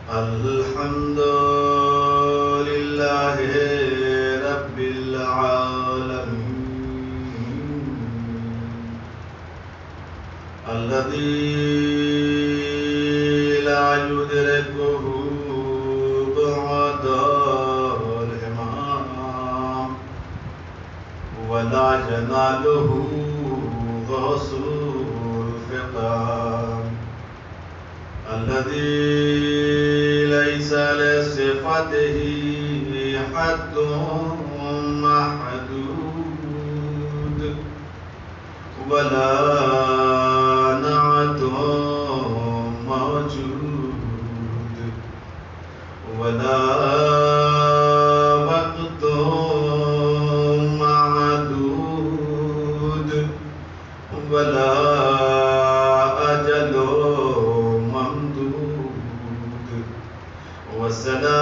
الحمد لله رب العالمين الذي لا يدركه بعد الإمام ولا يناله غوث الفقام الذي ليس لصفته حد محدود ولا نعت موجود ولا وقت معدود ولا أجل ممدود والصلاة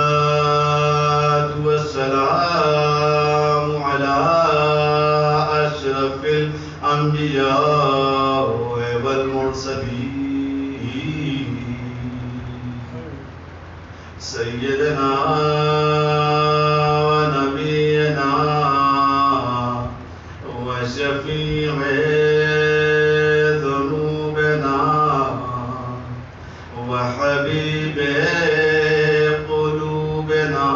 والسلام على أشرف الأنبياء والمرسلين سيدنا ونبينا وشفيع ذنوبنا وحبيب قلوبنا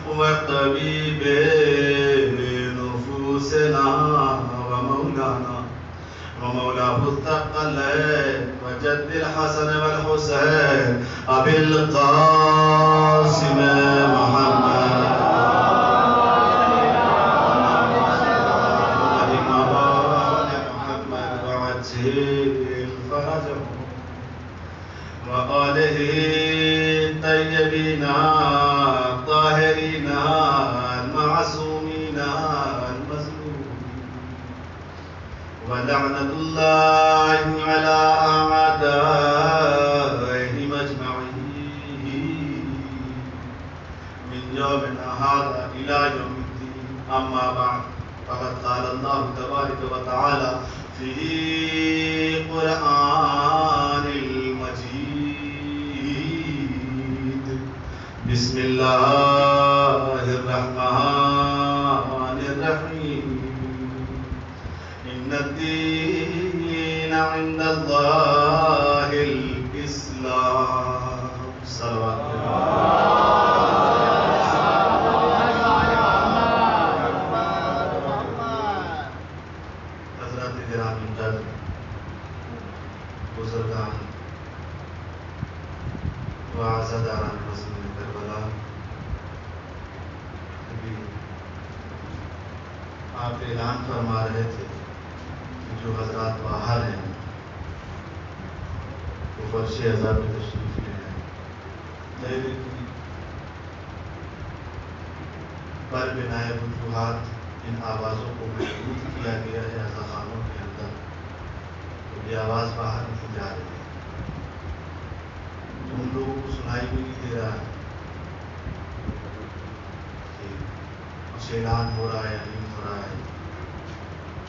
وطبيب نفوسنا ومولاه الثقلين وجد الحسن والحسين أبي القاسم محمد وآله الطيبين الطاهرين المعصومين المظلومين ولعنة الله على أعدائهم أجمعين من يومنا هذا إلى يوم الدين أما بعد فقد قال الله تبارك وتعالى في قرآن المجيد بسم الله الرحمن الرحيم إن الدين عند الله الإسلام صلوات بزرگان و عزاداران رسول کربلا ابھی آپ اعلان فرما رہے تھے کہ جو حضرات باہر ہیں وہ فرش عذاب میں تشریف لے ہیں دہلی کی پر بنائے وجوہات ان آوازوں کو محدود کیا گیا ہے اذاخانوں کے اندر یہ آواز باہر نہیں جا رہی ہے تم لوگوں کو سنائی بھی نہیں دے رہا ہے کہ کچھ اعلان ہو رہا ہے یا نہیں ہو رہا ہے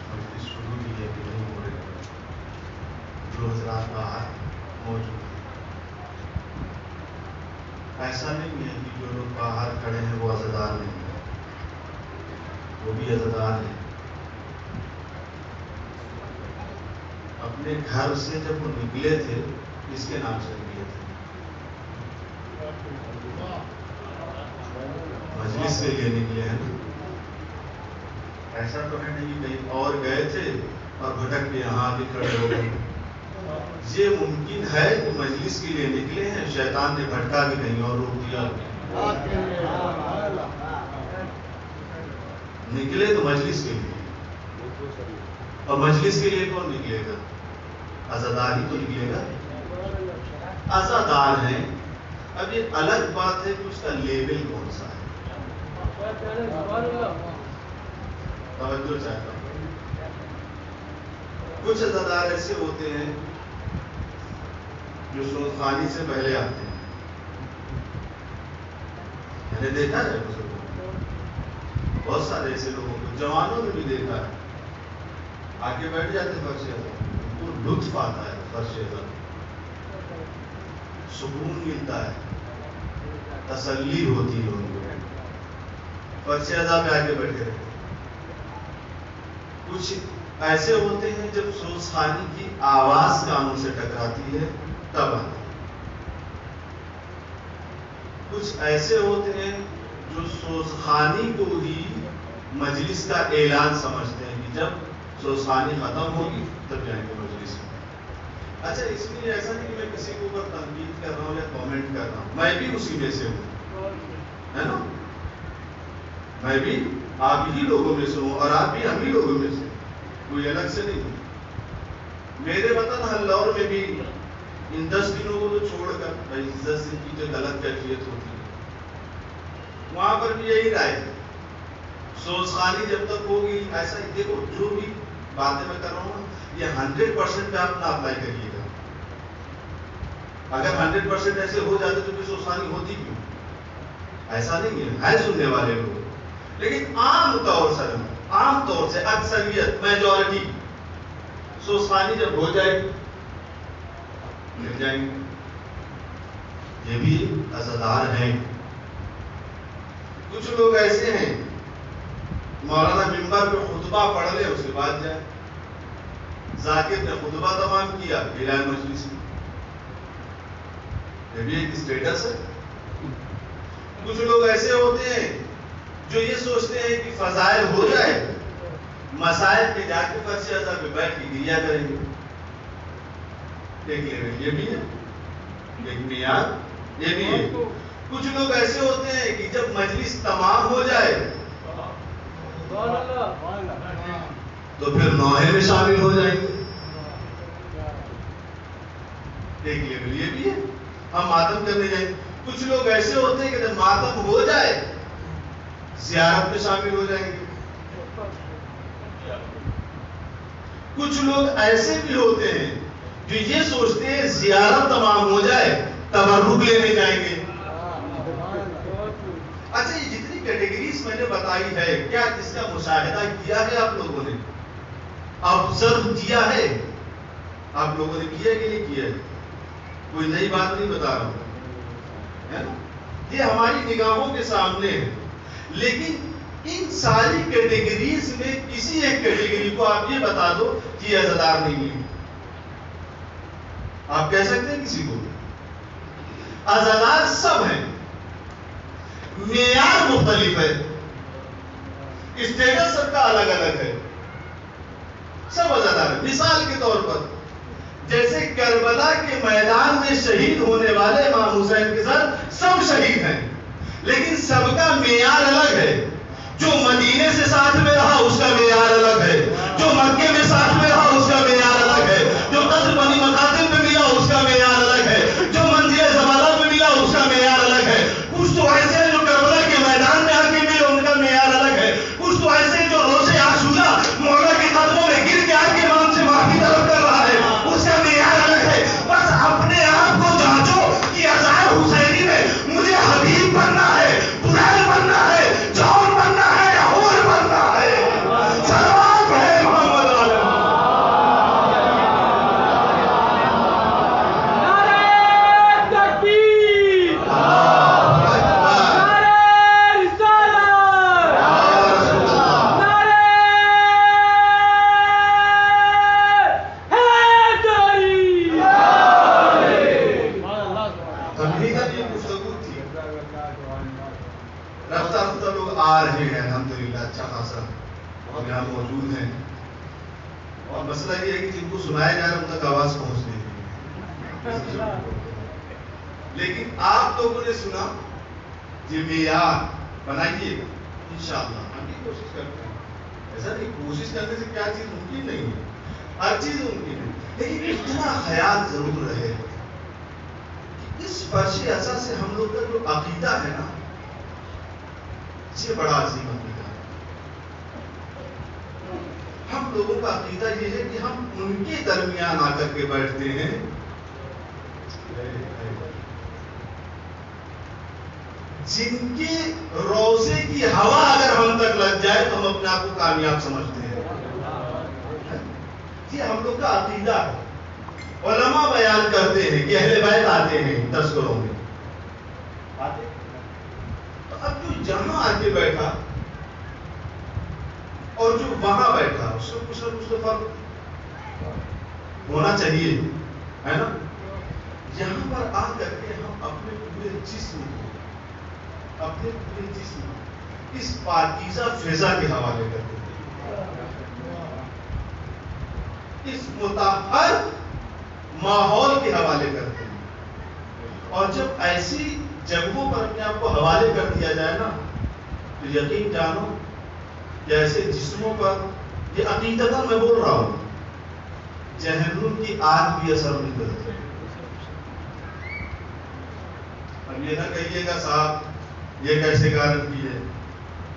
اور اس شروع بھی ہے کہ نہیں ہو رہے جو حضرات باہر موجود ہیں ایسا نہیں ہے کہ جو لوگ باہر کھڑے ہیں وہ عزادار نہیں ہیں وہ بھی عزادار ہیں اپنے گھر سے جب وہ نکلے تھے اس کے نام سے نکلے تھے مجلس کے لیے نکلے ہیں ایسا تو ہے نہیں کہیں اور گئے تھے اور بھٹک کے یہاں آگے کھڑے ہو گئے یہ ممکن ہے کہ مجلس کے لیے نکلے ہیں شیطان نے بھٹکا کے کہیں اور روک دیا نکلے تو مجلس کے لیے اور مجلس کے لیے کون نکلے گا عزادار ہی تو نکلے گا عزادار ہیں اب یہ الگ بات ہے کہ اس کا لیبل کون سا ہے توجہ چاہتا ہوں کچھ عزادار ایسے ہوتے ہیں جو سود خانی سے پہلے آتے ہیں میں نے دیکھا ہے بہت سارے ایسے لوگوں کو جوانوں میں بھی دیکھا ہے آگے بیٹھ جاتے ہیں بچے کو لطف آتا ہے فرش ازا سکون ملتا ہے، تسلی ہوتی ہے ان کو، فرش ازا پہ آگے بیٹھے رہتے۔ کچھ ایسے ہوتے ہیں جب سوزخانی کی آواز کانوں سے ٹکراتی ہے تب آتے ہیں، کچھ ایسے ہوتے ہیں جو سوزخانی کو ہی مجلس کا اعلان سمجھتے ہیں کہ جب سوزخانی ختم ہوگی تب جائیں گے مجلس میں۔ اچھا، اس میں ایسا نہیں کہ میں کسی کے اوپر تنقید کر رہا ہوں یا کامنٹ کر رہا ہوں، میں بھی اسی میں سے ہوں، ہے نا، میں بھی آپ ہی لوگوں میں سے ہوں اور آپ بھی ہم ہی لوگوں میں سے، کوئی الگ سے نہیں ہوں۔ میرے وطن ہلور میں بھی ان 10 دنوں کو تو چھوڑ کر 10 دن کی جو غلط کیفیت ہوتی ہے وہاں پر بھی یہی رائے ہے، سوزخانی جب تک ہوگی ایسا ہی دیکھو، جو بھی باتیں میں کر رہا ہوں یہ 100% پہ آپ نہ اپلائی کریے گا۔ اگر 100% ایسے ہو جاتے تو پھر سوزخانی ہوتی کیوں؟ ایسا نہیں ہے سننے والے لوگ، لیکن عام طور سے اکثریت میجورٹی سوزخانی جب ہو جائے گی مل جائیں گے۔ یہ بھی عزادار ہیں۔ کچھ لوگ ایسے ہیں مولانا ممبر پہ خطبہ پڑھ لے اس کے بعد جائے، ذاکر نے خطبہ تمام کیا اعلان مجلس میں، یہ بھی ایک اسٹیٹس ہے۔ کچھ لوگ ایسے ہوتے ہیں جو یہ سوچتے ہیں کہ فضائل ہو جائے مسائل پہ جا کے فرش ازا پہ بیٹھ کے گریا کریں گے، ایک لیول یہ بھی ہے، ایک معیار یہ بھی ہے۔ کچھ لوگ ایسے ہوتے ہیں کہ جب مجلس تمام ہو جائے تو پھر نوحے میں شامل ہو جائیں گے، ایک لیول یہ بھی ہے، ہم ماتم کرنے جائیں گے۔ کچھ لوگ ایسے ہوتے ہیں کہ جب ماتم ہو جائے زیارت میں شامل ہو جائیں گے۔ کچھ لوگ ایسے بھی ہوتے ہیں جو یہ سوچتے ہیں زیارت تمام ہو جائے تبرک لینے جائیں گے۔ اچھا، یہ جتنی کیٹیگریز میں نے بتائی ہے کیا اس کا مشاہدہ کیا ہے آپ لوگوں نے؟ آبزرو کیا ہے آپ لوگوں نے؟ کیا کہ نہیں کیا؟ کوئی نئی بات نہیں بتا رہا ہوں، ہے نا؟ یہ ہماری نگاہوں کے سامنے ہے، لیکن ان ساری کیٹیگریز میں کسی ایک کیٹیگری کو آپ یہ بتا دو کہ یہ عزادار نہیں ہے، آپ کہہ سکتے ہیں کسی کو؟ عزادار سب ہیں، معیار مختلف ہے، اسٹیٹس سب کا الگ الگ ہے، سب عزادار ہیں۔ مثال کے طور پر جیسے کربلا کے میدان میں شہید ہونے والے امام حسین کے ساتھ سب شہید ہیں، لیکن سب کا معیار الگ ہے۔ جو مدینے سے ساتھ میں رہا اس کا معیار الگ ہے، جو مکے میں ساتھ میں رہا اس کا معیار الگ ہے، جو قصر بنی مقاتل پہ ملا اس کا معیار الگ ہے، جو منزل زمانہ پہ ملا اس کا معیار الگ ہے۔ کچھ تو ایسے ہیں جو کربلا کے میدان میں آ کے ملے ان کا معیار الگ ہے، کچھ تو ایسے ہیں جو روزے عاشورہ مولا کے قدموں میں گر کے آ کے امام سے معافی طلب کر رہا ہے، اس کا معیار الگ ہے۔ بس اپنے آپ کو جانچو کہ ازہار حسینی میں مجھے حبیب بننا ہے، بلال بننا ہے، جون بننا ہے یا اور بننا ہے۔ سلام ہے محمد عالم۔ نعرہ تکبیر، نعرہ رسالت، نعرہ حیدری۔ تبلیغ کی گفتگو تھی، رفتہ رفتہ لوگ آ رہے ہیں الحمدللہ، اچھا خاصا اور یہاں موجود ہیں، اور مسئلہ یہ ہے کہ جن کو سنایا جا رہا ہے ان تک آواز پہنچ نہیں رہی، لیکن آپ لوگوں نے سنا، یہ معیار بنائیے گا انشاءاللہ، ہم بھی کوشش کرتے ہیں، ایسا نہیں کوشش کرنے سے کیا چیز ممکن نہیں ہے، ہر چیز ممکن ہے، لیکن اتنا خیال ضرور رہے کہ اس فرش ازا سے ہم لوگ کا جو عقیدہ ہے نا، یہ بڑا عظیم عقیدہ ہے۔ ہم لوگوں کا عقیدہ یہ ہے کہ ہم ان کے درمیان آ کر کے بیٹھتے ہیں، جن کے روزے کی ہوا اگر ہم تک لگ جائے تو ہم اپنے آپ کو کامیاب سمجھتے ہیں۔ یہ ہم لوگ کا عقیدہ ہے، علماء بیان کرتے ہیں کہ اہل بیت آتے ہیں تذکروں میں آتے. تو اب جو جہاں آ کے بیٹھا اور جو وہاں بیٹھا اس میں کچھ نہ کچھ تو فرق ہونا چاہیے، ہے نا. یہاں پر آ کر کے ہم اپنے پورے جسم اس پاکیزہ فضا کے حوالے کرتے ہیں، اس مطہر ماحول کے حوالے کرتے ہیں. اور جب ایسی جگہوں پر اپنے آپ کو حوالے کر دیا جائے نا تو یقین جانو کہ ایسے جسموں پر، یہ عقیدتاً میں بول رہا ہوں، جہنم کی آگ بھی اثر نہیں کرتی. اب یہ نہ کہیے گا صاحب یہ کیسے گارنٹی ہے؟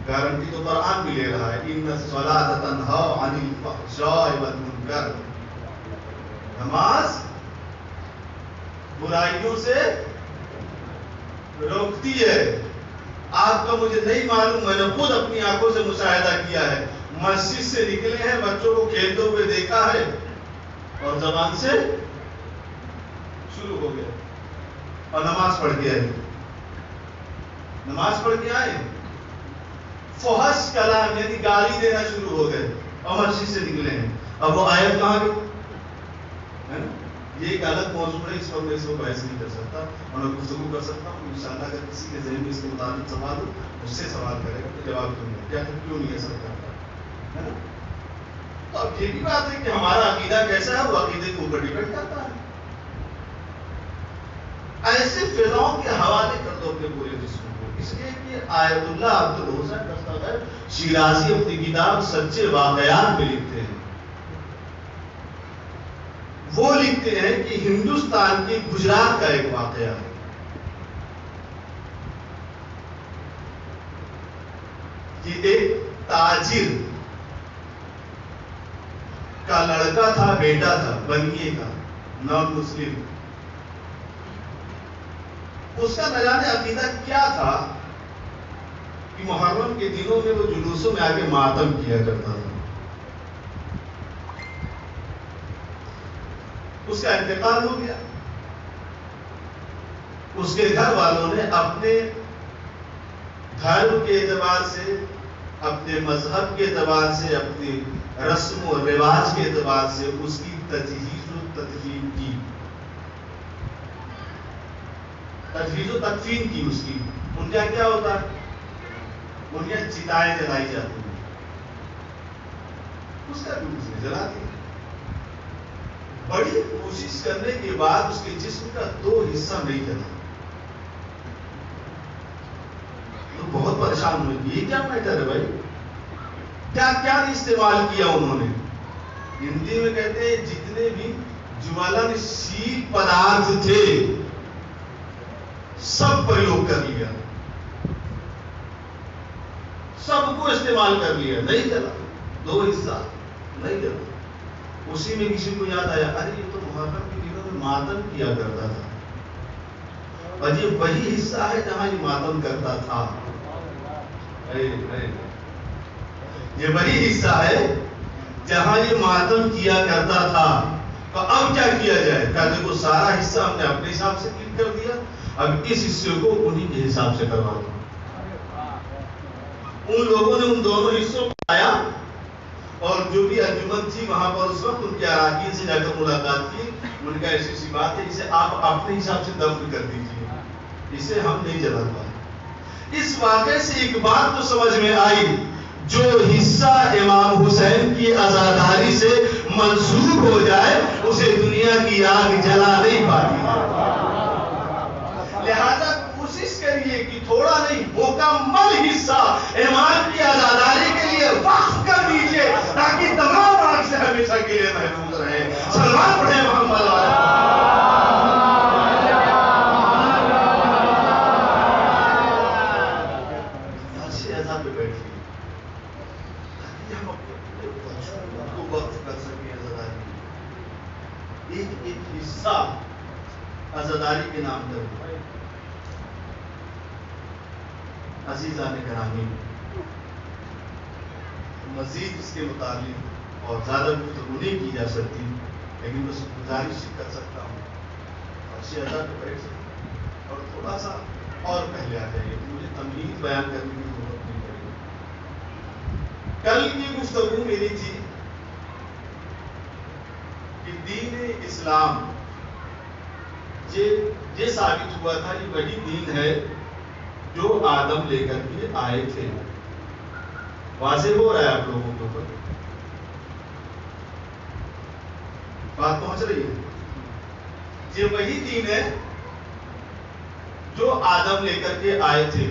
گارنٹی تو قرآن بھی لے رہا ہے، ان الصلاۃ تنہی عن الفحشاء والمنکر. نماز برائیوں سے روکتی ہے. آپ کا مجھے نہیں معلوم، میں نے خود اپنی آنکھوں سے مشاہدہ کیا ہے. مسجد سے نکلے ہیں، بچوں کو کھیلتے ہوئے دیکھا ہے اور زبان سے شروع ہو گیا اور نماز پڑھ کے آئے. نماز پڑھ کے آئے، فحش کلام یعنی گالی دینا شروع ہو گئے اور مسجد سے نکلے ہیں. اب وہ آیت کہاں گئی؟ ہے نا. یہ ایک الگ موضوع ہے، اس پر میں اس کو بحث نہیں کر سکتا اور میں گفتگو کر سکتا ہوں. انشاءاللہ اگر کسی کے ذہن میں اس کے متعلق سوال ہو مجھ سے سوال کرے گا تو جواب دوں گا کیوں نہیں ایسا کرتا ہے نا. تو اب یہ بھی بات ہے کہ ہمارا عقیدہ کیسا ہے، وہ عقیدے کے اوپر ڈیپینڈ کرتا ہے. ایسے فضاؤں کے حوالے کر دو اپنے پورے جسم کو، اس لیے کہ آیت اللہ عبد الحسن دستاویز شیرازی اپنی کتاب سچے واقعات میں لکھتے ہیں. وہ لکھتے ہیں کہ ہندوستان کے گجرات کا ایک واقعہ ہے کہ ایک تاجر کا لڑکا تھا، بیٹا تھا، بنیے کا، نان مسلم. اس کا نہ جانے عقیدہ کیا تھا کہ محرم کے دنوں میں وہ جلوسوں میں آگے ماتم کیا کرتا تھا. اس کا انتقال ہو گیا. اس کے گھر والوں نے اپنے دھرم کے اعتبار سے، اپنے مذہب کے اعتبار سے، اپنی رسم و رواج کے اعتبار سے اس کی تجہیز و تدفین کی. تجہیز و تدفین کی اس کی. ان کا کیا ہوتا ہے؟ ان کی چتائیں جلائی جاتی ہیں، اس کا بھی اس نے جلا دیا. بڑی کوشش کرنے کے بعد اس کے جسم کا 2 حصہ نہیں جلا. تو بہت پریشان ہوئے کہ یہ کیا میٹر ہے بھائی، کیا کیا استعمال کیا انہوں نے. ہندی میں کہتے ہیں جتنے بھی جوالنشیل پدارتھ تھے سب پریوگ کر لیا، سب کو استعمال کر لیا، نہیں چلا. 2 حصہ نہیں چلا. اسی میں کسی کو یاد آیا، ارے یہ تو محرم کے دنوں میں ماتم کیا کرتا تھا، اور یہ وہی حصہ ہے جہاں یہ ماتم کرتا تھا. یہ وہی حصہ ہے جہاں یہ ماتم کیا کرتا تھا. تو اب کیا کیا جائے؟ کہ وہ سارا حصہ ہم نے اپنے حساب سے کلک کر دیا، اب اس حصے کو انہی کے حساب سے کروا دو. ان لوگوں نے ان دونوں حصوں کو لایا اور جو بھی انجمن تھی وہاں پر اس وقت ان کے اراکین سے جا کر ملاقات کی. ان کا ایسی سی بات ہے اسے آپ اپنے حساب سے دفن کر دیجیے، اسے ہم نہیں جلا پائے. اس واقعے سے ایک بات تو سمجھ میں آئی، جو حصہ امام حسین کی عزاداری سے منسوب ہو جائے اسے دنیا کی آگ جلا نہیں پاتی. لہذا کوشش کریے کہ تھوڑا نہیں مکمل حصہ امام کی عزاداری کے لیے وقف کر دیجیے تاکہ تمام آگ سے ہمیشہ کے لیے محفوظ رہے. سلمان پڑھیں محمد پہ بیٹھیے تاکہ ہم اپنے کو وقف کر سکیں عزاداری. ایک حصہ عزاداری کے نام پر. عزیزان گرامی، مزید اس کے متعلق اور زیادہ گفتگو نہیں کی جا سکتی. لیکن بس گزارش کر سکتا ہوں اور شہزاد پہ بیٹھ سکتا ہوں اور تھوڑا سا اور پہلے آ جائیے، مجھے تمہید بیان کرنے کی ضرورت نہیں پڑے گی۔ کل کی گفتگو میری تھی کہ دین اسلام یہ ثابت ہوا تھا یہ وہی دین ہے جو آدم لے کر کے آئے تھے۔ واضح ہو رہا ہے آپ لوگوں کے اوپر؟ بات پہنچ رہی ہے؟ یہ وہی دین ہے جو آدم لے کر کے آئے تھے۔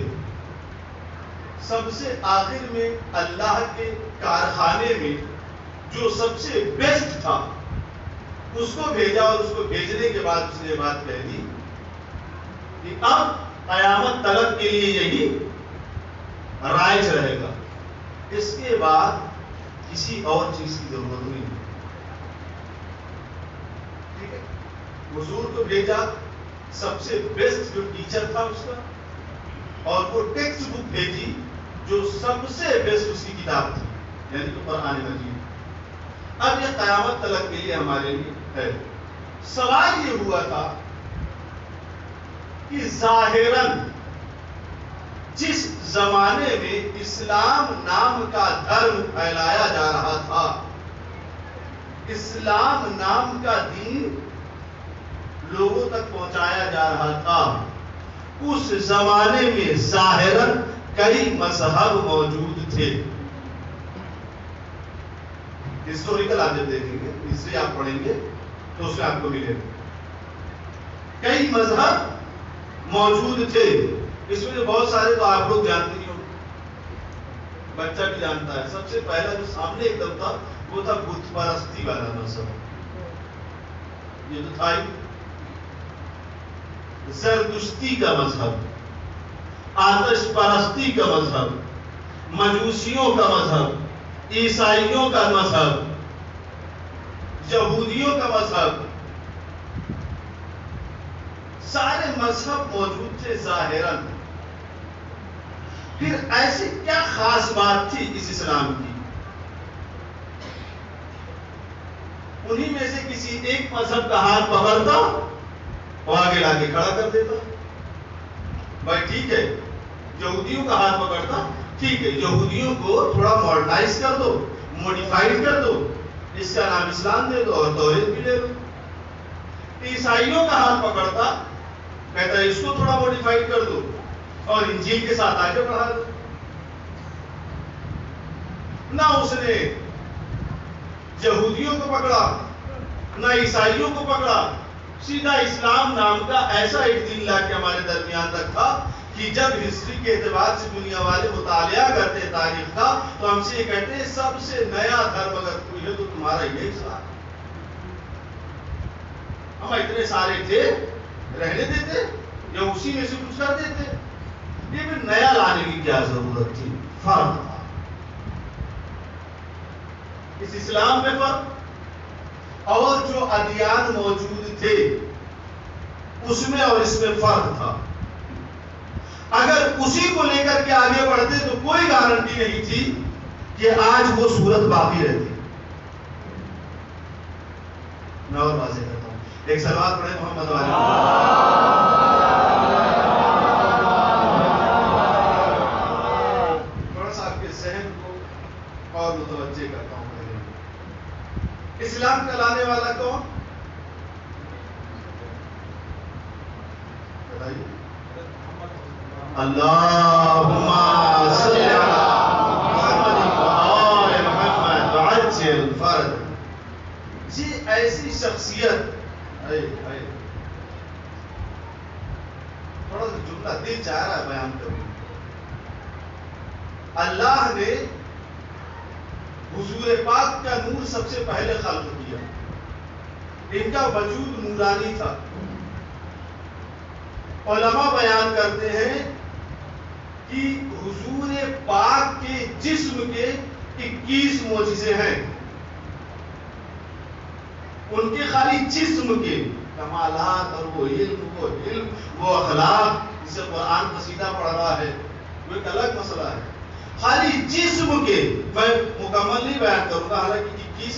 سب سے آخر میں اللہ کے کارخانے میں جو سب سے بیسٹ تھا اس کو بھیجا، اور اس کو بھیجنے کے بعد اس نے یہ بات کہہ دی کہ اب قیامت تلک کے لیے یہی رائج رہے گا، اس کے بعد کسی اور چیز کی ضرورت نہیں۔ ٹھیک ہے، حضور کو بھیجا، سب سے بیسٹ جو ٹیچر تھا اس کا، اور وہ ٹیکسٹ بک بھیجی جو سب سے بیسٹ اس کی کتاب تھی، یعنی کہ قرآن مجید۔ اب یہ قیامت تلک کے لیے ہمارے لیے ہے۔ سوال یہ ہوا تھا کہ ظاہراً جس زمانے میں اسلام نام کا دھرم پھیلایا جا رہا تھا، اسلام نام کا دین لوگوں تک پہنچایا جا رہا تھا، اس زمانے میں ظاہراً کئی مذہب موجود تھے۔ ہسٹوریکل آپ جب دیکھیں گے، ہسٹری آپ پڑھیں گے تو اس میں آپ کو ملے گا کئی مذہب موجود تھے۔ اس میں بہت سارے تو آپ لوگ جانتے ہی ہوں، بچہ بھی جانتا ہے۔ سب سے پہلا جو سامنے ایک دم تھا وہ تھا بت پرستی والا مذہب، یہ تو تھا ہی۔ زردشتی کا مذہب، آتش پرستی کا مذہب، مجوسیوں کا مذہب، عیسائیوں کا مذہب، یہودیوں کا مذہب، سارے مذہب موجود تھے ظاہراً۔ پھر ایسی کیا خاص بات تھی اس اسلام کی؟ انہی میں سے کسی ایک مذہب کا ہاتھ پکڑتا اور آگے لا کے کھڑا کر دیتا۔ بھائی ٹھیک ہے، یہودیوں کا ہاتھ پکڑتا، ٹھیک ہے یہودیوں کو تھوڑا ماڈرنائز کر دو، موڈیفائڈ کر دو، اس کا نام اسلام دے دو اور توحید بھی لے دو۔ عیسائیوں کا ہاتھ پکڑتا، کہتا ہے اس کو تھوڑا موڈیفائڈ کر دو اور انجیل کے ساتھ آگے بڑھا دو۔ نہ اس نے یہودیوں کو پکڑا نہ عیسائیوں کو پکڑا، سیدھا اسلام نام کا ایسا ایک دین لا کے ہمارے درمیان رکھا کہ جب ہسٹری کے اعتبار سے دنیا والے مطالعہ کرتے تاریخ کا تو ہم سے یہ کہتے ہیں سب سے نیا دھرم اگر کوئی ہے تو تمہارا یہی ساتھ۔ ہم اتنے سارے تھے، رہنے دیتے یا اسی میں سے کچھ کر دیتے؟ یہ پھر نیا لانے کی کیا ضرورت تھی؟ فرق تھا اس اسلام میں، فرق اور جو ادیان موجود تھے اس میں اور اس میں فرق تھا۔ اگر اسی کو لے کر کے آگے بڑھتے تو کوئی گارنٹی نہیں تھی کہ آج وہ صورت باقی رہتی۔ میں اور واضح کرتا ہوں، ایک سلوات پڑھے محمد والے۔ تھوڑا سا آپ کے ذہن کو اور متوجہ کرتا ہوں۔ اسلام کا لانے والا کون؟ بتائیے۔ اللہم صلی علی محمد وآل محمد وعجل فرج۔ یہ ایسی شخصیت، تھوڑا سا جملہ دل چاہ رہا ہے بیان کروں۔ اللہ نے حضور پاک کا نور سب سے پہلے خلق کیا، ان کا وجود نورانی تھا۔ علماء بیان کرتے ہیں کہ حضور پاک کے جسم کے 21 معجزے ہیں، ان کے خالی جسم کے کمالات اور وہ علم وہ اخلاق، جسے قرآن قصیدہ پڑھ رہا ہے وہ ایک الگ مسئلہ ہے۔ خالی جسم کے، میں مکمل نہیں بیان کروں گا، حالانکہ 21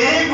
1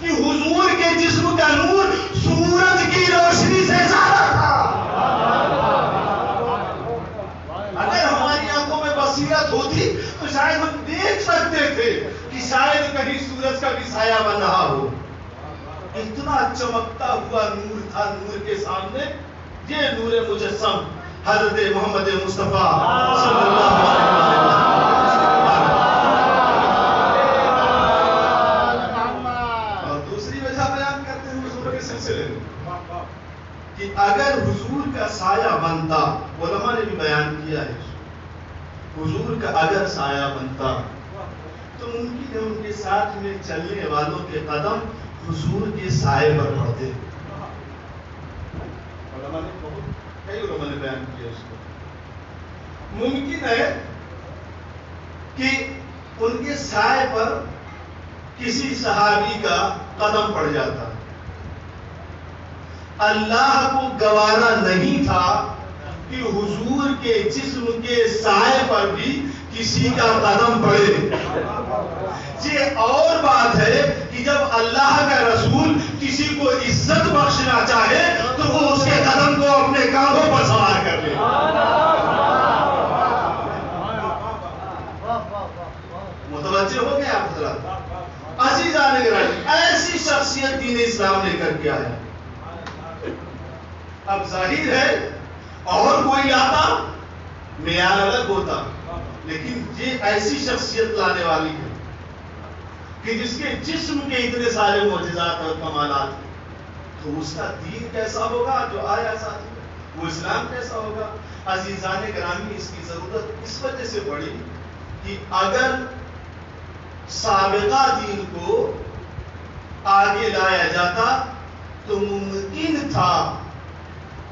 کہ حضور کے جسم کا نور سورج کی روشنی سے زیادہ تھا. اگر ہماری آنکھوں میں بصیرت ہوتی تو شاید ہم دیکھ سکتے تھے کہ شاید کہیں سورج کا بھی سایہ بن رہا ہو. اتنا چمکتا ہوا نور تھا نور کے سامنے. یہ نور مجسم حضرت محمد مصطفیٰ صلی اللہ علیہ وسلم. اور دوسری وجہ بیان کرتے ہیں حضور کے سلسلے میں کہ اگر حضور کا سایہ بنتا, علماء نے بھی بیان کیا ہے, حضور کا اگر سایہ بنتا تو ممکن ہے ان کے ساتھ میں چلنے والوں کے قدم حضور کے سائے پر پڑتے. علماء نے کئی علماء نے بیان کیا اس کو. ممکن ہے کہ ان کے سائے پر کسی صحابی کا قدم پڑ جاتا. اللہ کو گوارا نہیں تھا کہ حضور کے جسم کے سائے پر بھی کسی کا قدم پڑے. یہ اور بات ہے کہ جب اللہ کا رسول کسی کو عزت بخشنا چاہے تو وہ اس کے قدم کو اپنے کاندھوں پر سوار کر لے. متوجہ ہو گئے آپ حضرات؟ عزیزان گرامی, ایسی شخصیت دین اسلام لے کر کے آیا. اب ظاہر ہے اور کوئی لاتا معیار الگ ہوتا, لیکن یہ ایسی شخصیت لانے والی ہے کہ جس کے جسم کے اتنے سارے معجزات اور کمالات ہیں, تو اس کا دین کیسا ہوگا جو آیا ساتھ میں, وہ اسلام کیسا ہوگا. عزیزان گرامی, اس کی ضرورت اس وجہ سے پڑی کہ اگر سابقہ دین کو آگے لایا جاتا تو ممکن تھا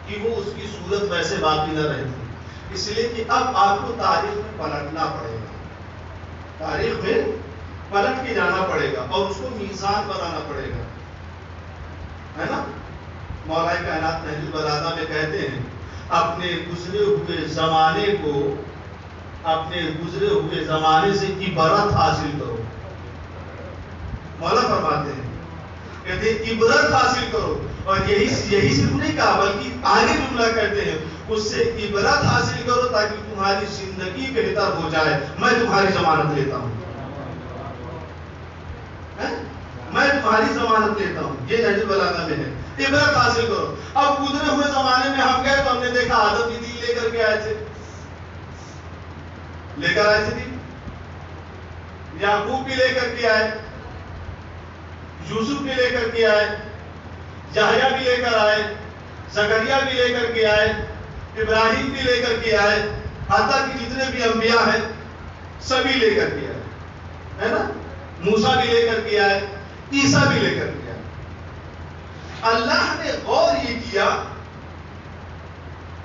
کہ وہ اس کی صورت ویسے باقی نہ رہتی. اس لیے کہ اب آپ کو تاریخ میں پلٹنا پڑے گا, تاریخ میں پلٹ کے جانا پڑے گا اور اس کو میزان بنانا پڑے گا, ہے نا. مولا کائنات نہج البلاغہ میں کہتے ہیں اپنے گزرے ہوئے زمانے کو, اپنے گزرے ہوئے زمانے سے عبرت حاصل کرو. مولا فرماتے ہیں کہتے ہیں عبرت حاصل کرو, اور یہی صرف نہیں کہا بلکہ آگے جملہ کہتے ہیں اس سے عبرت حاصل کرو تاکہ تمہاری زندگی بہتر ہو جائے. میں تمہاری ضمانت لیتا ہوں, میں تمہاری ضمانت لیتا ہوں. یہ نہج البلاغہ میں ہے, عبرت حاصل کرو. اب گزرے ہوئے زمانے میں ہم گئے تو ہم نے دیکھا آدم بھی دین لے کر کے آئے تھے, لے کر آئے تھے دین. یعقوب بھی لے کر کے آئے, یوسف بھی لے کر کے آئے, یحییٰ بھی لے کر آئے, زکریا بھی لے کر کے آئے, ابراہیم بھی لے کر کے آئے, حتیٰ کہ جتنے بھی انبیاء ہیں سبھی لے کر کے آئے, ہے نا. موسیٰ بھی لے کر کے آئے, عیسیٰ بھی لے کر کے آئے. اللہ نے غور یہ کیا,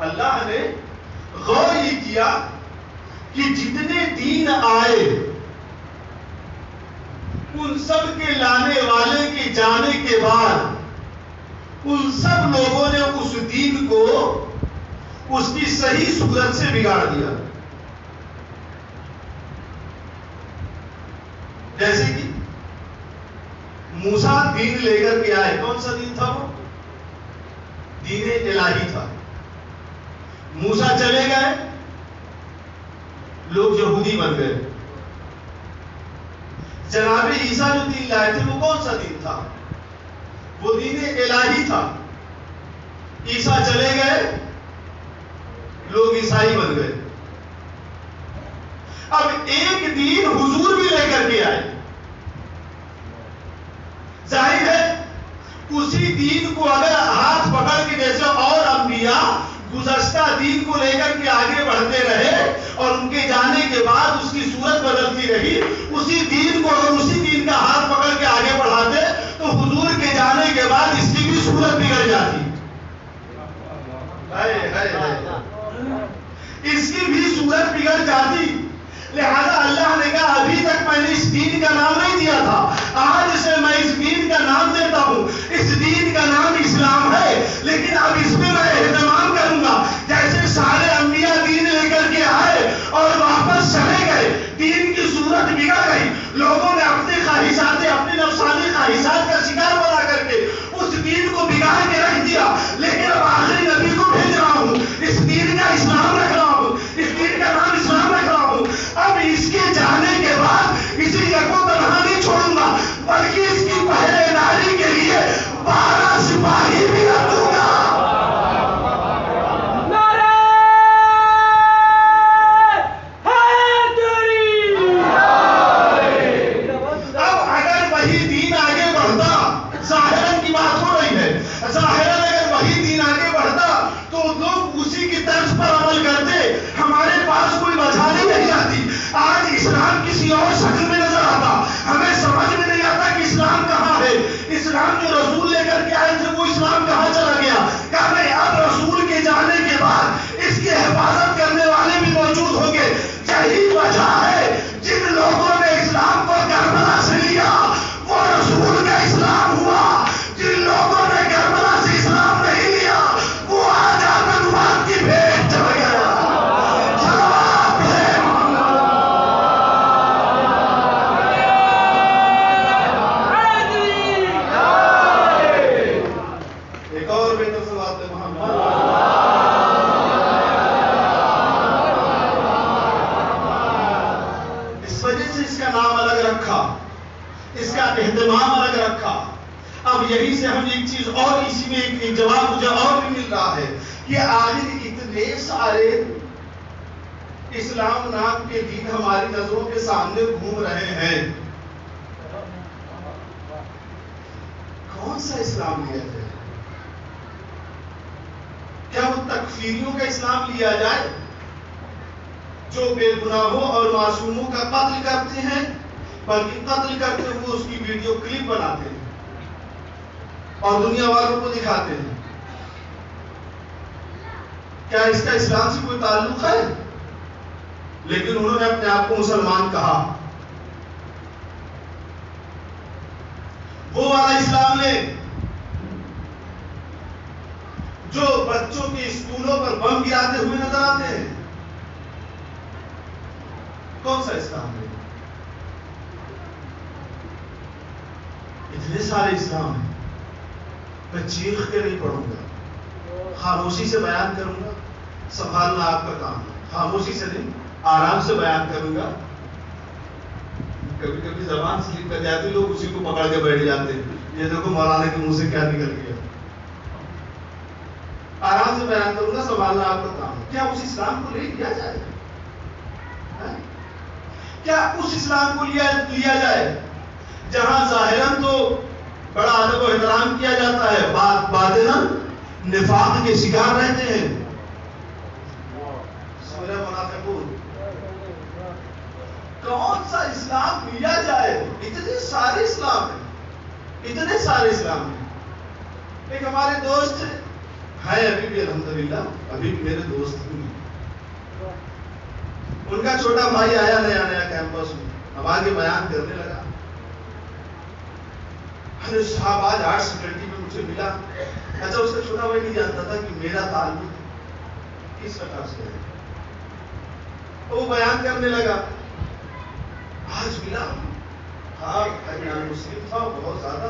اللہ نے غور یہ کیا کہ جتنے دین آئے ان سب کے لانے والے کے جانے کے بعد ان سب لوگوں نے اس دین کو اس کی صحیح صورت سے بگاڑ دیا. جیسے کہ موسیٰ دین لے کر کے آئے, کون سا دین تھا وہ؟ دین الہی تھا. موسیٰ چلے گئے, لوگ یہودی بن گئے. جناب عیسیٰ جو دین لائے تھے وہ کون سا دین تھا؟ وہ دین الہی تھا. عیسیٰ چلے گئے, لوگ عیسائی بن گئے. اب ایک دین حضور بھی لے کر کے آئے. ظاہر ہے اسی دین کو اگر ہاتھ پکڑ کے جیسے اور انبیاء گزشتہ دین کو لے کر کے آگے بڑھتے رہے اور ان کے جانے کے بعد اس کی صورت بدلتی رہی, اسی دین کو اگر اسی دین کا ہاتھ پکڑ کے آگے بڑھاتے تو حضور کے جانے کے بعد اس کی بھی صورت بگڑ جاتی, اس کی بھی صورت بگڑ جاتی. لہذا اللہ نے کہا ابھی تک میں نے اس دین کا نام نہیں دیا تھا, آج سے میں اس دین کا نام دیتا ہوں. اس دین کا نام اسلام ہے, لیکن اب اس میں اہتمام کروں گا. جیسے سارے انبیاء دین لے کر کے آئے اور واپس چلے گئے, دین کی صورت بگڑ گئی, لوگوں نے اپنی خواہشات اپنی نفسانیت اس پر عمل کرتے ہمارے پاس کوئی وجہ نہیں آتی. آج اسلام کسی اور شکل میں نظر آتا, ہمیں سمجھ میں نہیں آتا کہ اسلام کہاں ہے. اسلام جو رسول لے کر کے آئے تھے وہ اسلام کہاں چلا گیا. کہا اب رسول کے جانے کے بعد اس کی حفاظت کرنے والے بھی موجود ہوں گے. یہی وجہ ہے جن لوگوں نے اسلام کو کربلا سے لیا وہ رسول کا اسلام ہوا. جن لوگوں نے کربلا سے اسلام نہیں لیا وہ آج آتنکواد کی بھیٹ چڑھ گیا. ایک اور بہتر صلوات محمد. اس وجہ سے اس کا نام الگ رکھا, اس کا اہتمام الگ رکھا. اب یہی سے ہم ایک چیز اور اسی میں ایک جواب مجھے اور بھی مل رہا ہے کہ آخر اتنے سارے اسلام نام کے دین ہماری نظروں کے سامنے گھوم رہے ہیں, کون سا اسلام لیا جائے؟ کیا وہ تکفیریوں کا اسلام لیا جائے جو بے گناہوں اور معصوموں کا قتل کرتے ہیں, بلکہ قتل کرتے ہوئے اس کی ویڈیو کلپ بناتے ہیں اور دنیا والوں کو دکھاتے ہیں؟ کیا اس کا اسلام سے کوئی تعلق ہے؟ لیکن انہوں نے اپنے آپ کو مسلمان کہا. وہ والا اسلام لے جو بچوں کے اسکولوں پر بم گراتے ہوئے نظر آتے ہیں. کون سا اسلام ہے؟ اتنے سارے اسلام ہیں. میں چیخ کے نہیں پڑھوں گا, خاموشی سے بیان کروں گا. سنبھالنا آپ کا کام ہے, خاموشی سے نہیں آرام سے بیان کروں گا. کبھی کبھی زبان سلپ کر جاتی, لوگ اسی کو پکڑ کے بیٹھ جاتے ہیں. یہ دیکھو مولانا کے منہ سے کیا نکل گیا. آرام سے بیان کروں گا, سنبھالنا آپ کا کام ہے. کیا اس اسلام کو لے لیا جائے؟ کیا اس اسلام کو لیا جائے جہاں ظاہراً تو بڑا ادب و احترام کیا جاتا ہے, باطناً نفاق کے شکار رہتے ہیں؟ کون سا اسلام لیا جائے؟ اتنے سارے اسلام ہیں, اتنے سارے اسلام ہیں. ایک ہمارے دوست ہیں ابھی بھی الحمدللہ, ابھی بھی میرے دوست ہیں. ان کا چھوٹا بھائی آیا نیا کیمپس میں, اب آگے بیان کرنے لگا. ارے صاحب آج آرٹس فیکلٹی میں مجھے ملا. اچھا اس کا چھوٹا بھائی نہیں جانتا تھا کہ میرا تعلق کس طرح سے ہے. وہ بیان کرنے لگا, آج ملا, ہاں مسلم تھا, بہت زیادہ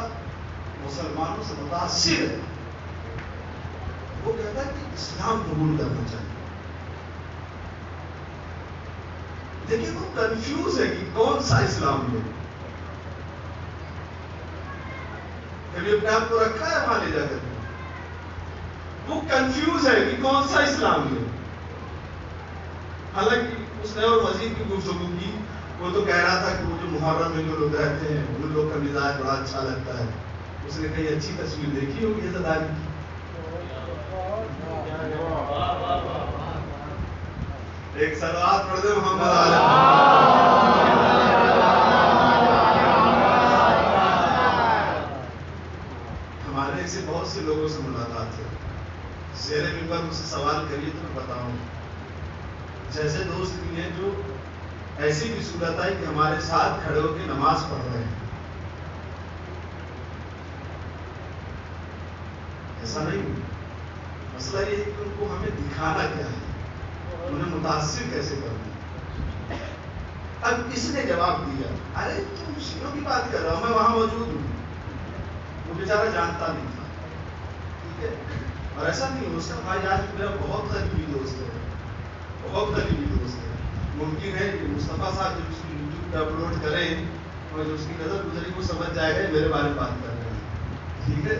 مسلمانوں سے متاثر ہے. وہ کہتا ہے کہ اسلام قبول کرنا چاہیے. دیکھیے وہ کنفیوز ہے کہ کون سا اسلام لے. کبھی اپنے آپ کو رکھا ہے وہاں لے جا کر؟ وہ کنفیوز ہے کہ کون سا اسلام لے. حالانکہ اس نے اور مزید کی گفتگو کی. وہ تو کہہ رہا تھا کہ وہ جو محرم میں جو لوگ رہتے ہیں ان لوگ کا مزاج بڑا اچھا لگتا ہے. اس نے کئی اچھی تصویر دیکھی ہوگی عزاداری کی. ایک صلوات پڑھ دے محمد علیہ. ہمارے ایسے بہت سے لوگوں سے ملاقات ہے. زیر منبر مجھ سے سوال کریے تو میں بتاؤں. جیسے دوست بھی ہیں جو ایسی بھی صورت آئی کہ ہمارے ساتھ کھڑے ہو کے نماز پڑھ رہے ہیں. ایسا نہیں. مسئلہ یہ ہے کہ ان کو ہمیں دکھانا کیا ہے, انہیں متاثر کیسے کرنا. اب اس نے جواب دیا, ارے تم شیعوں کی بات کر رہا ہوں, میں وہاں موجود ہوں. وہ بیچارہ جانتا نہیں تھا. ٹھیک ہے, اور ایسا نہیں. اس کا بھائی آج میرا بہت قریبی دوست ہے, بہت قریبی دوست ہے. ممکن ہے کہ مصطفیٰ صاحب جب اس کو یوٹیوب پہ اپلوڈ کریں اور جو اس کی نظر گزری وہ سمجھ جائے گا میرے بارے میں بات کر رہے ہیں. ٹھیک ہے,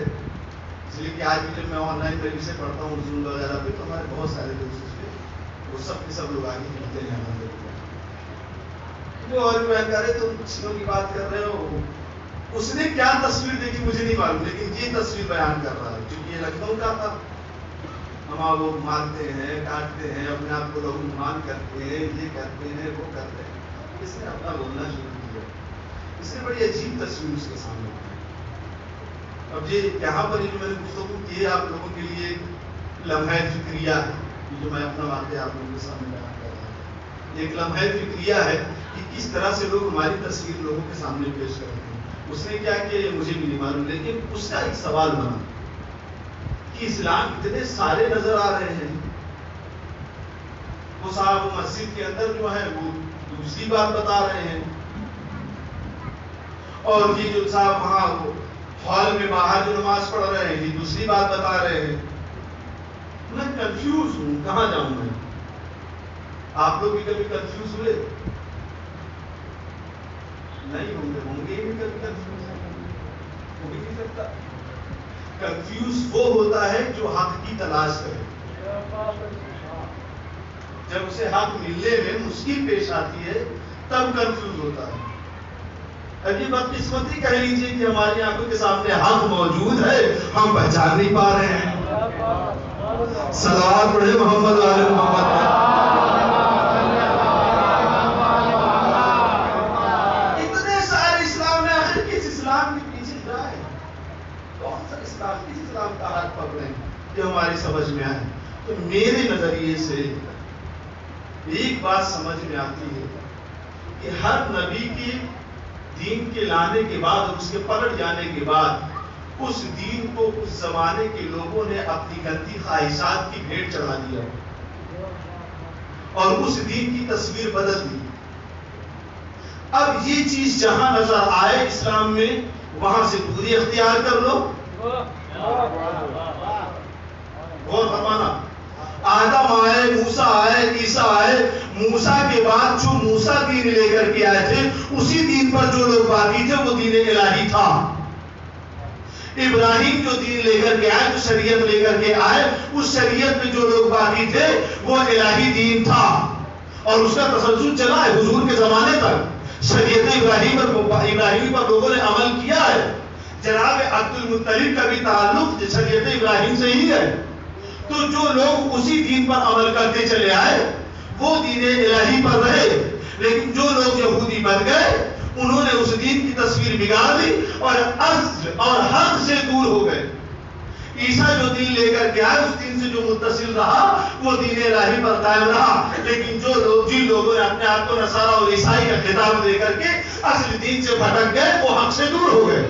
اس لیے کہ آج بھی جب میں آن لائن طریقے سے پڑھتا ہوں زوم وغیرہ پہ تو ہمارے بہت سارے دوست اس پہ وہ سب کے سب لوگ آگے ملتے ہیں. وہ اور بھی بیان کر رہے تو چیزوں کی بات کر رہے ہو. اس نے کیا تصویر دیکھی مجھے نہیں معلوم, لیکن یہ تصویر بیان کر رہا ہے کیونکہ یہ لکھنؤ کا تھا. وہ مارتے ہیں، کاٹتے ہیں، اپنے آپ کو لہومان کرتے ہیں، یہ کرتے ہیں، وہ کرتے ہیں. اس نے اپنا بولنا شروع کیا. اس نے بڑی عجیب تصویر اس کے سامنے بنائی. اب یہ یہاں پر جو میں نے گفتگو کی ہے آپ لوگوں کے لیے لمحہ فکریہ ہے. یہ جو میں اپنا واقعہ آپ لوگوں کے سامنے بیان کر رہا ہوں، یہ ایک لمحہ فکریہ ہے کہ کس طرح سے لوگ ہماری تصویر لوگوں کے سامنے پیش کرتے ہیں. اس نے کیا کیا یہ مجھے بھی نہیں معلوم، لیکن اس کا ایک سوال بنا کہ اسلام اتنے سارے نظر آ رہے ہیں. وہ صاحب وہ مسجد کے اندر جو ہے وہ دوسری بات بتا رہے ہیں، اور یہ جو صاحب وہاں ہال میں باہر جو نماز پڑھ رہے ہیں یہ دوسری بات بتا رہے ہیں. میں کنفیوز ہوں، کہاں جاؤں میں؟ آپ لوگ بھی کبھی کنفیوز ہوئے؟ نہیں ہوں گے ہی نہیں کبھی کنفیوز. ہو بھی نہیں سکتا. کنفیوز وہ ہوتا ہے جو حق کی تلاش کرے. جب اسے حق ملنے میں مشکل پیش آتی ہے تب کنفیوز ہوتا ہے. اب یہ بدقسمتی کہہ لیجیے کہ ہماری آنکھوں کے سامنے حق موجود ہے، ہم پہچان نہیں پا رہے ہیں. صلوات پڑھے محمد وعلی محمد. اتنے سارے اسلام میں آخر کس اسلام کے پیچھے جائے؟ کون سا اسلام، کس اسلام کا ہاتھ پکڑیں کہ ہماری سمجھ میں آئے؟ تو میرے نظریے سے ایک بات سمجھ میں آتی ہے کہ ہر نبی کی دین کے لانے کے بعد اور اس کے پلٹ جانے کے بعد اس دین کو اس زمانے کے لوگوں نے اپنی گندی خواہشات کی بھیٹ چڑھا دیا اور اس دین کی تصویر بدل دی. اب یہ چیز جہاں نظر آئے اسلام میں وہاں سے دوری اختیار کر لو. غور فرمانا، آدم آئے، موسیٰ آئے، عیسیٰ آئے. موسیٰ کے بعد جو موسیٰ دین لے کر کے آئے تھے اسی دین پر جو لوگ باقی تھے وہ دین الہی تھا. ابراہیم جو دین لے کر کے آئے، جو شریعت لے کر کے آئے، اس شریعت میں جو لوگ باقی تھے وہ الہی دین تھا اور اس کا تسلسل چلا ہے حضور کے زمانے تک. شریعت ابراہیمی پر لوگوں نے عمل کیا ہے. جناب عبد المطلب کا بھی تعلق شریعت ابراہیم سے ہی ہے. تو جو لوگ اسی دین پر عمل کرتے چلے آئے وہ دین الہی پر رہے، لیکن جو لوگ یہودی بن گئے انہوں نے اس دین کی تصویر بگاڑ دی اور اصل اور حق سے دور ہو گئے. عیسیٰ جو دین لے کر کے آئے اس دین سے جو متصل رہا وہ دین الہی پر قائم رہا، لیکن جن لوگوں نے اپنے آپ کو نصارہ اور عیسائی کا خطاب دے کر کے اصل دین سے بھٹک گئے وہ حق سے دور ہو گئے.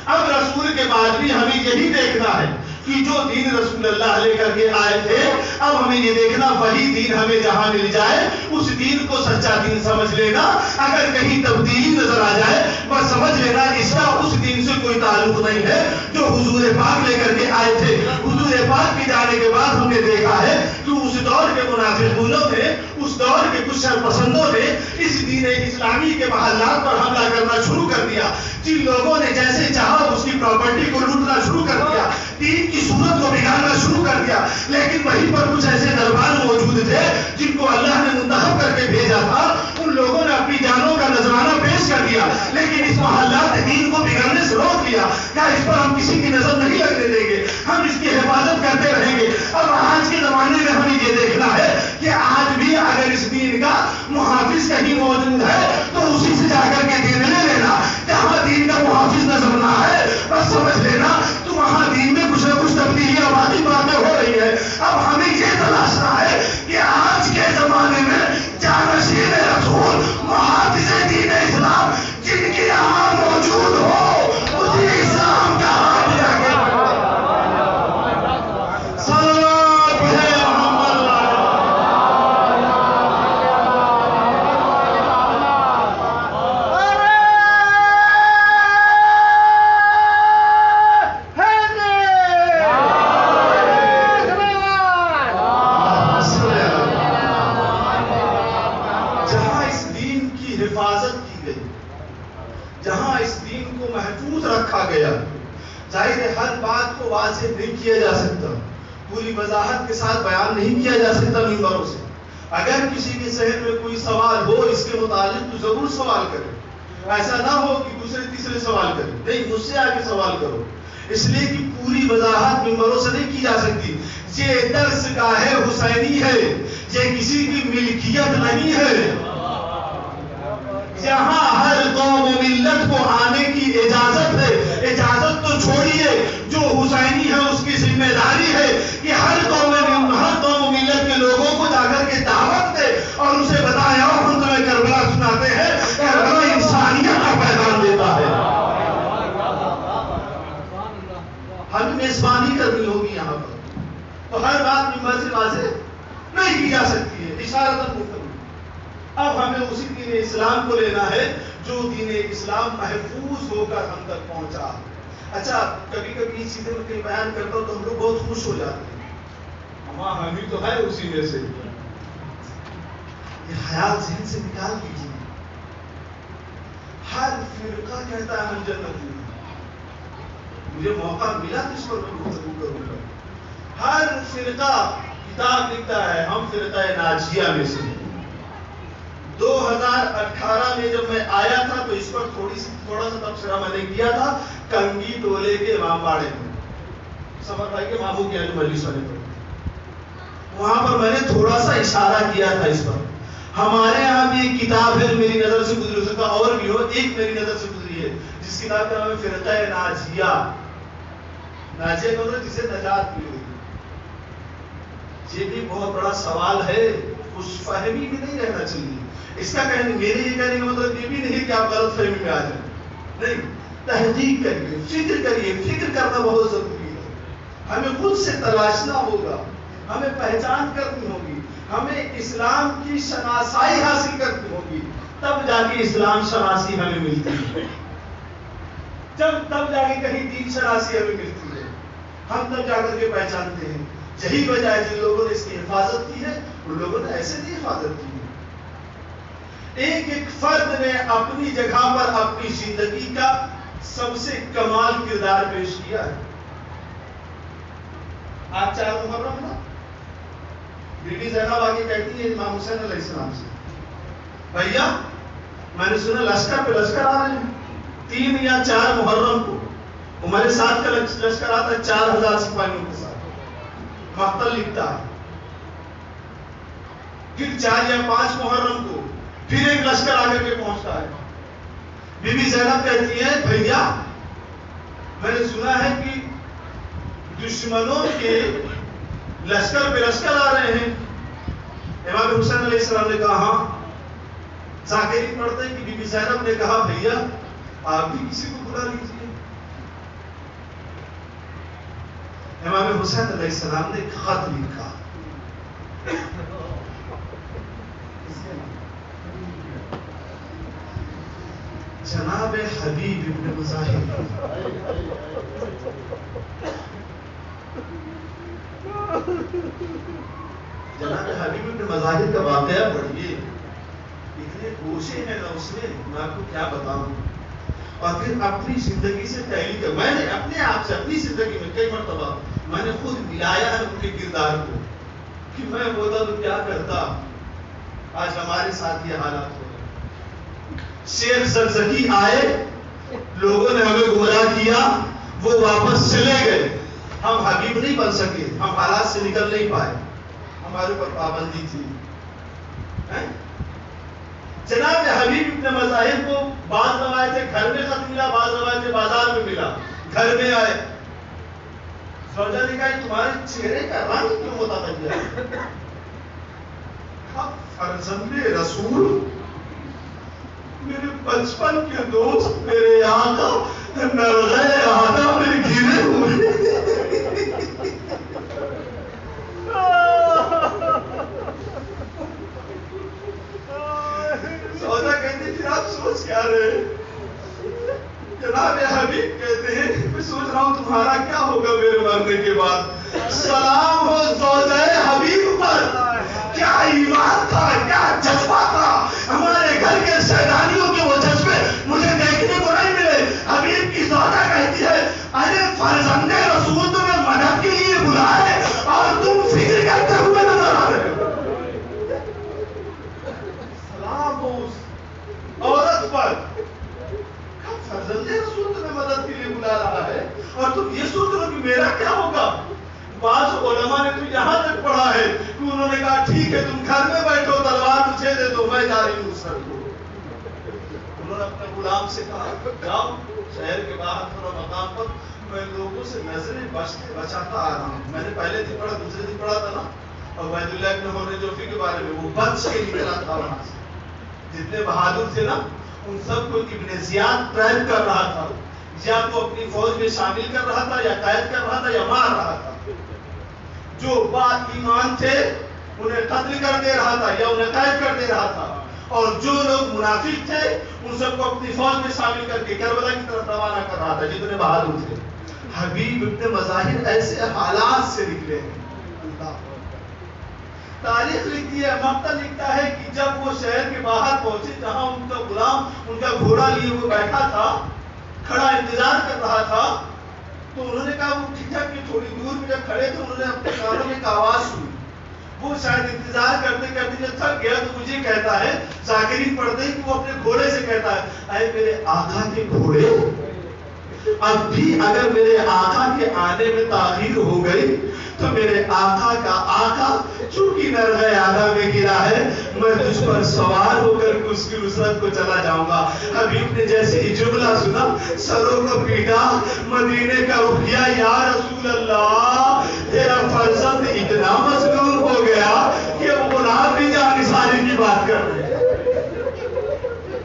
اب رسول کے بعد بھی ہمیں یہی دیکھنا ہے کہ جو دین رسول اللہ لے کر کے آئے تھے اب ہمیں یہ دیکھنا وہی دین ہمیں جہاں مل جائے اس دین کو سچا دین سمجھ لینا. اگر کہیں تبدیلی نظر آ جائے بس سمجھ لینا اس کا اس دین سے کوئی تعلق نہیں ہے جو حضور پاک لے کر کے آئے تھے. حضور پاک کے جانے کے بعد ہم نے دیکھا ہے کہ اس دور کے منافقوں نے، اس دور کے کچھ شرپسندوں نے اس دین اسلامی کے محلات پر حملہ کرنا شروع کر دیا. جن لوگوں نے جیسے چاہا اس کی پراپرٹی کو لوٹنا شروع کر دیا، دین کی صورت کو بگاڑنا شروع کر دیا. لیکن وہیں پر کچھ ایسے دربار موجود تھے جن کو اللہ نے منتخب کر کے بھیجا تھا. ان لوگوں نے اپنی جانوں کا نذرانہ پیش کر دیا لیکن اس محلات دین کو بگڑنے سے روک دیا. کیا اس پر ہم کسی کی نظر نہیں لگنے دیں گے، ہم اس کی حفاظت کرتے رہیں گے. اب آج کے زمانے میں ہمیں یہ دیکھنا ہے کہ آج بھی اگر اس دین کا محافظ کہیں موجود ہے تو اسی سے جا کر کے دین لے لینا. جہاں دین کا محافظ نظر نہ ہے بس سمجھ لینا تو وہاں دین میں کچھ نہ کچھ تبدیلیاں واقعی باتیں ہو رہی ہے. اب ہمیں یہ تلاشنا ہے کہ آج کے زمانے میں جانشین رسول محافظ دین اسلام جن کے یہاں موجود ہو اسی اسلام کا حال جاگے. صلوات ہے محمد. حفاظت کی گئی، جہاں اس دین کو محفوظ رکھا گیا. ظاہر ہے ہر بات کو واضح نہیں کیا جا سکتا، پوری وضاحت کے ساتھ بیان نہیں کیا جا سکتا منبروں سے. اگر کسی کے ذہن میں کوئی سوال ہو اس کے متعلق تو ضرور سوال کرے. ایسا نہ ہو کہ دوسرے تیسرے سوال کرے، نہیں مجھ سے آگے سوال کرو. اس لیے کہ پوری وضاحت ممبروں سے نہیں کی جا سکتی. یہ درس گاہ حسینی ہے، یہ کسی کی ملکیت نہیں ہے. یہاں ہر قوم و ملت کو آنے کی اجازت ہے. اجازت تو چھوڑیے، جو حسینی ہے اس کی ذمہ داری ہے کہ ہر قوم و ملت کے لوگوں کو جا کر کے دعوت دے اور اسے بتایا ہم تمہیں کربلا سناتے ہیں. کربلا انسانیت کا پیغام دیتا ہے. ہمیں میزبانی کرنی ہوگی یہاں پر، تو ہر بات ممبر سے واضح نہیں کی جا سکتی ہے، اشارتاً گفتگو. اب ہمیں اسی دین اسلام کو لینا ہے جو دین اسلام محفوظ ہو کر ہم تک پہنچا. اچھا، کبھی کبھی اس چیزیں میں کہیں بیان کرتا ہوں تو ہم لوگ بہت خوش ہو جاتے ہیں، ہماں ہمیں تو ہے اسی میں سے. یہ خیال ذہن سے نکال دیجیے. ہر فرقہ کہتا ہے ہم جنتی ہیں. مجھے موقع ملا تو اس پر میں گفتگو کروں گا. ہر فرقہ کتاب لکھتا ہے ہم فرقہ ناجیہ میں سے. 2018 میں جب میں آیا تھا تو اس پر تھوڑا سا تبصرہ میں نے کیا تھا کنگی ٹولے کے امام باڑے میں، سمر بھائی کے ماموں کی علی مجلس والے پر. وہاں پر میں نے تھوڑا سا اشارہ کیا تھا اس پر. ہمارے یہاں بھی ایک کتاب ہے میری نظر سے گزری، ہو سکتا اور بھی ہو، ایک میری نظر سے گزری ہے جس کتاب کا نام ہے فرقہ ناجیہ. ناجیہ کا مطلب جسے نجات ملی. یہ بھی بہت بڑا سوال ہے، خوش فہمی بھی نہیں رہنا چاہیے. اس کا کہنے میرے یہ کہنے کا مطلب یہ بھی نہیں کہ آپ غلط فہمی میں آ جائیں. نہیں، تحقیق کریے، فکر کریے. فکر کرنا بہت ضروری ہے. ہمیں خود سے تلاشنا ہوگا، ہمیں پہچان کرنی ہوگی، ہمیں اسلام کی شناسائی حاصل کرنی ہوگی. تب جا کے اسلام شناسی ہمیں ملتی ہے. تب جا کے کہیں دین شناسی ہمیں ملتی ہے. ہم تب جا کر کے پہچانتے ہیں. یہی وجہ ہے جن لوگوں نے اس کی حفاظت کی ہے ان لوگوں نے ایسے نہیں حفاظت کی ہے. ایک ایک فرد نے اپنی جگہ پر اپنی زندگی کا سب سے کمال کردار پیش کیا ہے. آج 4 محرم نا، بی بی زینب آگے کہتی ہے امام حسین علیہ السلام سے، بھیا میں نے سنا لشکر پہ لشکر آ رہے ہیں 3 یا 4 محرم کو. ہمارے ساتھ کا لشکر آتا ہے 4000 سپاہیوں کے ساتھ. مقتل لکھتا ہے. پھر 4 یا 5 محرم کو پھر ایک لشکر آ کر کے پہنچتا ہے. بی بی زینب کہتی ہے بھیا میں نے سنا ہے کہ دشمنوں کے لشکر پہ لشکر آ رہے ہیں. امام حسین علیہ السلام نے کہا ہاں. ذاکری پڑھتے ہیں کہ بی بی زینب نے کہا بھیا آپ بھی کسی کو بلا لیجیے. امام حسین علیہ السلام نے خط لکھا. جناب حبیب ابن مظاہر، جناب حبیب ابن مظاہر کا واقعہ پڑھیے. اتنے گوشے ہیں نا اس میں آپ کو کیا بتاؤں. اور پھر اپنی زندگی سے پہلی کر میں نے اپنے آپ سے اپنی زندگی میں کئی مرتبہ میں نے خود ملایا ہے ان کے کردار کو کہ میں ہوتا تو کیا کرتا. آج ہمارے ساتھ یہ حالات ہو رہے. شیخ زرزکی آئے، لوگوں نے ہمیں گمراہ کیا، وہ واپس چلے گئے. ہم حبیب نہیں بن سکے، ہم حالات سے نکل نہیں پائے، ہمارے اوپر پابندی تھی. جناب حبیب ابن مظاہر کو بعض روایتیں گھر میں خط ملا، بعض روایتیں بازار میں ملا. گھر میں آئے، زوجہ نے کہا تمہارے چہرے کا رنگ کیوں متغیر ہے؟ فرزند رسول، میرے بچپن کے دوست، میرے آقا، نرغے آقا میرے گرے ہوئے. سودا کہتے پھر آپ سوچ کیا رہے؟ جناب حبیب کہتے ہیں میں سوچ رہا ہوں تمہارا کیا ہوگا میرے مرنے کے بعد. سلام ہو زوجہ حبیب پر. کیا ایمان تھا، کیا جذبہ تھا. ہمارے گھر کے سیدانیوں کے وہ جذبے مجھے دیکھنے کو نہیں ملے. حبیب کی زوجہ کہتی ہے ارے فرزند رسول تمہیں مدد کے لیے بلائے اور تم فکر کرتے ہوئے نظر آ رہے ہو. سلام ہو عورت پر، فرزند رسول تمہیں مدد کے لیے بلا رہا ہے اور تم یہ ٹھیک ہے تم گھر میں بیٹھو، تلوار مجھے دے دو، میں جا رہی ہوں سر کو۔ انہوں نے اپنے غلام سے کہا جاؤ شہر کے باہر تھوڑا مقام پر، میں لوگوں سے نظریں بچاتا آ رہا ہوں۔ میں نے پہلے دن پڑھا، دوسرے دن پڑھا تھا نا، اور عبید اللہ ابن حر جوفی کے بارے میں، وہ بچ کے نکلا تھا وہاں سے۔ جتنے بہادر تھے نا ان سب کو ابن زیاد ٹریپ کر رہا تھا، یا تو اپنی فوج میں شامل کر رہا تھا، یا قید کر رہا تھا، یا مار رہا تھا۔ جو با ایمان تھے انہیں قتل کر دے رہا تھا یا انہیں قید کر دے رہا تھا، اور جو لوگ منافق تھے ان سب کو اپنی فوج میں شامل کر کے کربلا کی طرف روانہ کر رہا تھا، جتنے بہادر تھے۔ حبیب ابن مظاہر ایسے حالات سے نکلے ہیں۔ تاریخ لکھتی ہے، مقتل لکھتا ہے کہ جب وہ شہر کے باہر پہنچے جہاں ان کا غلام ان کا گھوڑا لیے وہ بیٹھا تھا، کھڑا انتظار کر رہا تھا، تو انہوں نے کہا وہ ٹھٹک کے تھوڑی دور میں جب کھڑے تو انہوں نے اپنے کانوں میں ایک آواز سنی۔ وہ شاید انتظار کرتے کرتے جب تھک گیا تو مجھے کہتا ہے، ذاکرین پڑھتے ہیں کہ وہ اپنے گھوڑے سے کہتا ہے، اے میرے آقا کے گھوڑے، اب بھی اگر میرے آقا کے آنے میں تاخیر ہو گئی تو میرے آقا کا آقا چونکہ نرغہ آدھا میں گرا ہے، میں تجھ پر سوار ہو کر اس کی نصرت کو چلا جاؤں گا۔ حبیب نے جیسے ہی جملہ سنا، سروں کو پیٹا، مدینے کا رخ کیا، یا رسول اللہ تیرا فرزند اتنا مظلوم ہو گیا کہ وہ غلام بھی جان نثاری کی بات کر رہے ہیں۔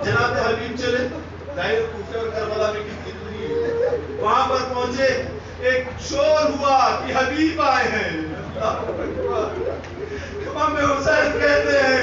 جناب حبیب چلے، ظاہر کوفہ اور کربلا میں کتنی دوری ہے، وہاں پر پہنچے، ایک شور ہوا کہ حبیب آئے ہیں۔ امام حسین کہتے ہیں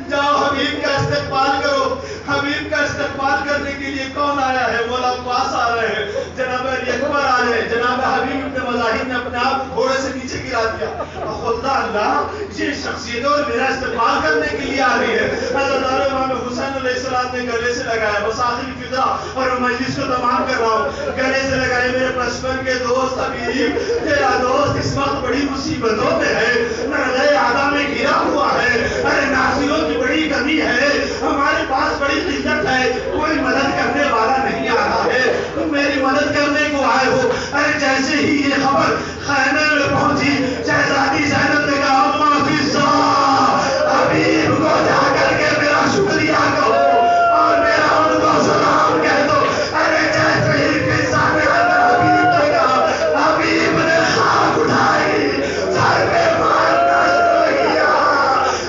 جاؤ حبیب کا استقبال کرو۔ حبیب کا استقبال کرنے کے لیے کون آیا ہے؟ مولا عباس آ رہے ہیں، جناب علی اکبر آ رہے ہیں۔ جناب حبیب ابن مظاہر نے اپنے آپ کو گھوڑے سے نیچے گرا دیا، خدا اللہ یہ شخصیت اور میرا استقبال کرنے کے لیے آ رہی ہے۔ حضرت امام حسین علیہ السلام نے گلے سے لگایا، بس آخری فضا اور مجلس کو تمام کر رہا ہوں، گلے سے لگائے، میرے بچپن کے دوست حبیب، تیرا دوست اس وقت بڑی مصیبتوں میں ہے، نرغہ آدھا میں گرا ہوا ہے، ارے ناصروں کی بڑی کمی ہے، ہمارے پاس بڑی قلت ہے، کوئی مدد کرنے والا نہیں آ رہا ہے، تم میری مدد کرنے کو آئے ہو۔ ارے جیسے ہی یہ خبر خیمے میں پہنچی، شہزادی زینب نے کہا اما فی الصلاۃ، حبیب کو جا کر کے میرا شکریہ کہو اور میرا ان کو سلام کہہ دو۔ ارے جیسے ہی قصہ میں حبیب نے کہا، حبیب نے خاک اٹھائی، سر پہ مارنا شروع کیا۔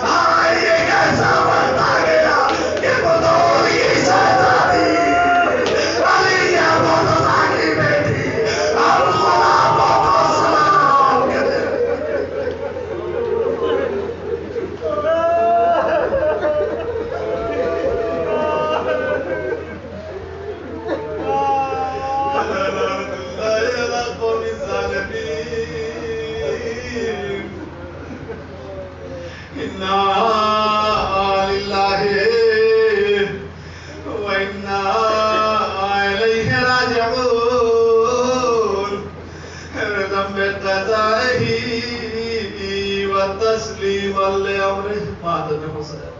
ہاں یہ کیسا وقت آ گیا کہ بطول کی شہزادی علیہ مولانا کی بیٹی اب غلاموں کو سلام کرے۔ تسلیم اللہ عمرہ مادر حسین